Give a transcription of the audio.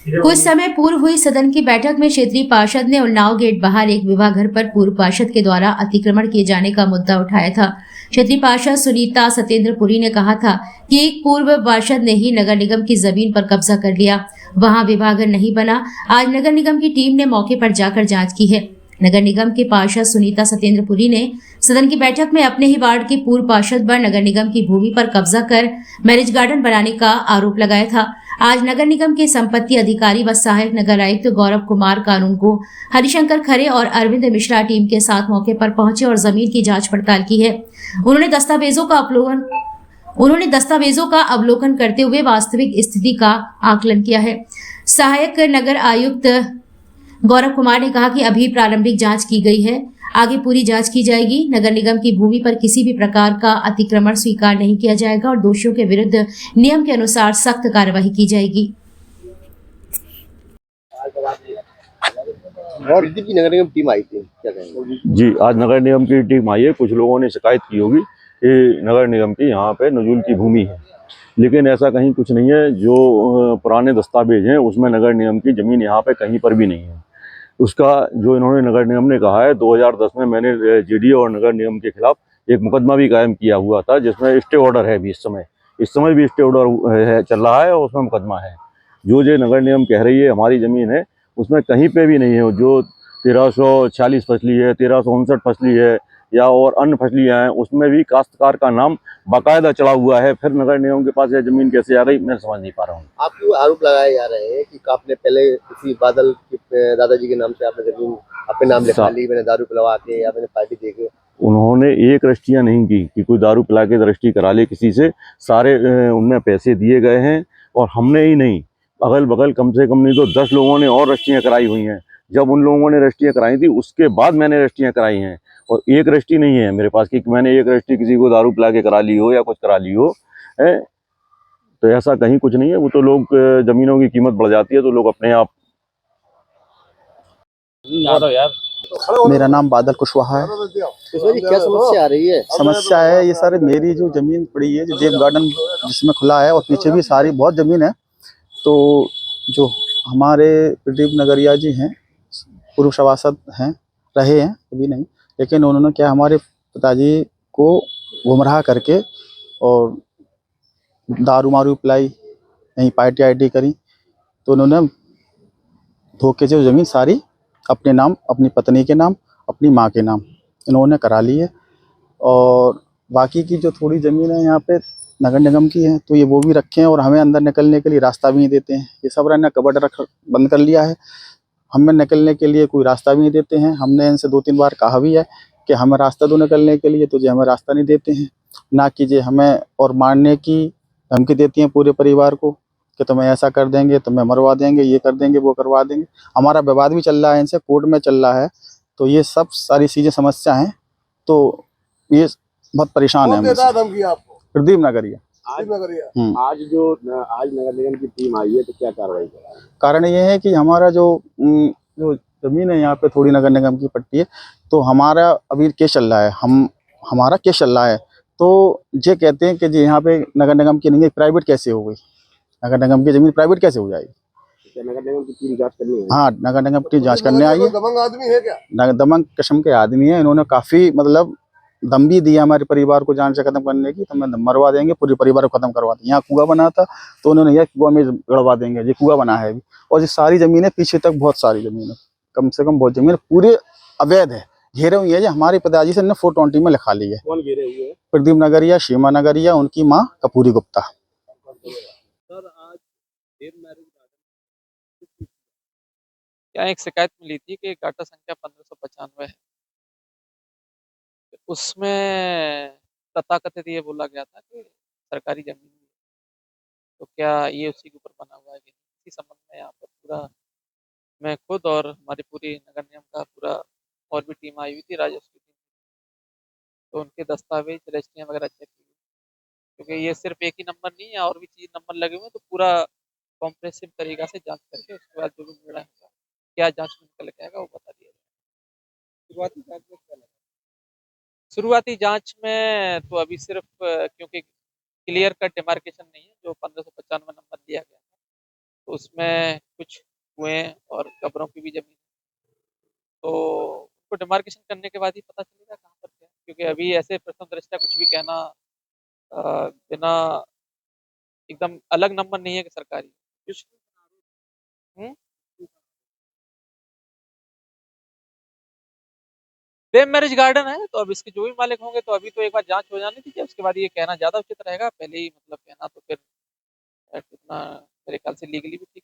कुछ समय पूर्व हुई सदन की बैठक में क्षेत्रीय पार्षद ने उन्नाव गेट बाहर एक विवाह घर पर पूर्व पार्षद के द्वारा अतिक्रमण किए जाने का मुद्दा उठाया था। क्षेत्रीय पार्षद सुनीता सत्येंद्रपुरी ने कहा था कि एक पूर्व पार्षद ने ही नगर निगम की जमीन पर कब्जा कर लिया, वहां विवाह घर नहीं बना। आज नगर निगम की टीम ने मौके पर जाकर जांच की है। नगर निगम के पार्षद सुनीता सत्येंद्रपुरी ने सदन की बैठक में अपने ही वार्ड के पूर्व पार्षद पर नगर निगम की भूमि पर कब्जा कर मैरिज गार्डन बनाने का आरोप लगाया था। आज नगर निगम के संपत्ति अधिकारी व सहायक नगर आयुक्त गौरव कुमार कानून को हरिशंकर खरे और अरविंद मिश्रा टीम के साथ मौके पर पहुंचे और जमीन की जांच पड़ताल की है। उन्होंने दस्तावेजों का अवलोकन करते हुए वास्तविक स्थिति का आकलन किया है। सहायक नगर आयुक्त गौरव कुमार ने कहा कि अभी प्रारंभिक जांच की गई है, आगे पूरी जांच की जाएगी। नगर निगम की भूमि पर किसी भी प्रकार का अतिक्रमण स्वीकार नहीं किया जाएगा और दोषियों के विरुद्ध नियम के अनुसार सख्त कार्रवाई की जाएगी। और की नगर निगम टीम आई थी, क्या कहेंगे? जी, आज नगर निगम की टीम आई है। कुछ लोगों ने शिकायत की होगी कि नगर निगम की यहाँ पे नजूल की भूमि है, लेकिन ऐसा कहीं कुछ नहीं है। जो पुराने दस्तावेज हैं उसमें नगर निगम की जमीन यहाँ पे कहीं पर भी नहीं है। उसका जो इन्होंने नगर निगम ने कहा है, 2010 में मैंने जीडी और नगर निगम के खिलाफ एक मुकदमा भी कायम किया हुआ था, जिसमें स्टे ऑर्डर है भी इस समय भी स्टे ऑर्डर है, चल रहा है और उसमें मुकदमा है। जो नगर निगम कह रही है हमारी जमीन है, उसमें कहीं पे भी नहीं है। जो 1346 फसली है, 1359 फसली है या और अन्य फसलियाँ हैं, उसमें भी काश्तकार का नाम बाकायदा चढ़ा हुआ है। फिर नगर निगम के पास यह जमीन कैसे आ गई, मैं समझ नहीं पा रहा हूँ। आपको आरोप लगाए जा रहे हैं कि आपने पहले किसी बादल के दादाजी के नाम से आपने जमीन अपने नाम लिखा ली, मैंने दारू पिलवा के या मैंने पार्टी दे के। उन्होंने एक रजिस्ट्रियाँ नहीं की कि कोई दारू पिला के रजिस्ट्री करा ले किसी से। सारे उनमें पैसे दिए गए हैं और हमने ही नहीं, अगल बगल कम से कम नहीं तो 10 लोगों ने और रजिस्ट्रियाँ कराई हुई हैं। जब उन लोगों ने रजिस्ट्रियाँ कराई थी उसके बाद मैंने रजिस्ट्रियाँ कराई हैं, और एक रजिस्ट्री नहीं है मेरे पास कि मैंने एक रजिस्ट्री किसी को दारू पिला के करा ली हो या कुछ करा ली हो है। तो ऐसा कहीं कुछ नहीं है। वो तो लोग जमीनों की कीमत बढ़ जाती है तो लोग अपने आप। मेरा नाम बादल कुशवाहा है। क्या समस्या आ रही है? समस्या है ये सर, मेरी जो जमीन पड़ी है, जो जेब गार्डन जिसमें खुला है और पीछे भी सारी बहुत जमीन है। तो जो हमारे प्रदीप नगरिया जी हैं, पूर्व सभासद हैं, रहे हैं अभी नहीं, लेकिन उन्होंने क्या हमारे पिताजी को गुमराह करके और दारू मारू पिलाई, नहीं पार्टी आईटी करी, तो उन्होंने धोखे से ज़मीन सारी अपने नाम, अपनी पत्नी के नाम, अपनी माँ के नाम इन्होंने करा ली है। और बाकी की जो थोड़ी ज़मीन है यहाँ पे नगर निगम की है, तो ये वो भी रखे हैं और हमें अंदर निकलने के लिए रास्ता भी नहीं देते हैं। ये सब रहना कबट रख बंद कर लिया है, हमें निकलने के लिए कोई रास्ता भी नहीं देते हैं। हमने इनसे 2-3 बार कहा भी है कि हमें रास्ता दो निकलने के लिए, तो ये हमें रास्ता नहीं देते हैं। ना कि ये हमें और मारने की धमकी देती हैं पूरे परिवार को कि तुम्हें ऐसा कर देंगे, तुम्हें मरवा देंगे, ये कर देंगे, वो करवा देंगे। हमारा विवाद भी चल रहा है, इनसे कोर्ट में चल रहा है। तो ये सब सारी चीज़ें समस्या हैं, तो ये बहुत परेशान है। प्रदीप नगरिया। आज नगर निगम की टीम आई है, तो क्या कार्रवाई कर रहा है? कारण ये है कि हमारा जो ज़मीन है यहाँ पे थोड़ी नगर निगम की पट्टी है, तो हमारा अभी केस चल रहा है, हमारा केस चल रहा है। तो ये कहते हैं कि जी यहाँ पे नगर निगम की नहीं है, प्राइवेट कैसे हो गई? नगर निगम की जमीन प्राइवेट कैसे हो जाएगी? नगर निगम की टीम जांच करनी है। हाँ, नगर निगम की जांच करने आई है। दबंग आदमी है क्या? दबंग किस्म के आदमी है। इन्होंने काफी मतलब दम भी दिया हमारे परिवार को जान से खत्म करने की, तो मैं मरवा देंगे, पूरे परिवार को खत्म करवा देंगे। यहाँ कुआं बना था तो उन्होंने यह कुआं में गड़वा देंगे, ये कुआं बना है अभी। और ये सारी जमीन है पीछे तक, बहुत सारी जमीन है, कम से कम बहुत जमीन पूरे अवैध है, घेरे हुई है। जो हमारे पिताजी से 420 में लिखा ली है। कौन घेरे हुए? प्रदीप नगरिया, सीमा नगरिया, उनकी माँ कपूरी गुप्ता। सर आज क्या एक शिकायत मिली थी कि गाटा संख्या 1595 है, उसमें तथाकथित ये बोला गया था कि सरकारी जमीन है। तो क्या ये उसी के ऊपर बना हुआ है कि नहीं? इसी संबंध में यहाँ पर पूरा मैं खुद और हमारी पूरी नगर निगम का पूरा और भी टीम आई हुई थी, राजस्व की टीम। तो उनके दस्तावेज रजिस्ट्रियाँ वगैरह चेक की, क्योंकि ये सिर्फ एक ही नंबर नहीं है, और भी चीज नंबर लगे हुए हैं। तो पूरा कॉम्प्रेसिव तरीका से जांच करके उसके बाद जो भी निर्णय होगा, क्या जांच में निकल के आएगा, वो बता दिया जाएगा। शुरुआती जांच में क्या लगा? शुरुआती जांच में तो अभी सिर्फ क्योंकि क्लियर कट डिमार्केशन नहीं है, जो 1595 नंबर दिया गया है, तो उसमें कुछ कुएं और कब्रों की भी जमीन है। तो उसको डिमार्केशन करने के बाद ही पता चलेगा कहाँ पर क्या है, क्योंकि अभी ऐसे प्रथम दृष्टया कुछ भी कहना बिना एकदम अलग नंबर नहीं है कि सरकारी कुछ। हम्म? सेम मैरिज गार्डन है, तो अब इसके जो भी मालिक होंगे तो अभी तो एक बार जांच हो जाने दीजिए, उसके बाद ये कहना ज्यादा उचित रहेगा। पहले ही मतलब कहना तो फिर इतना मेरे ख्याल से लीगली भी ठीक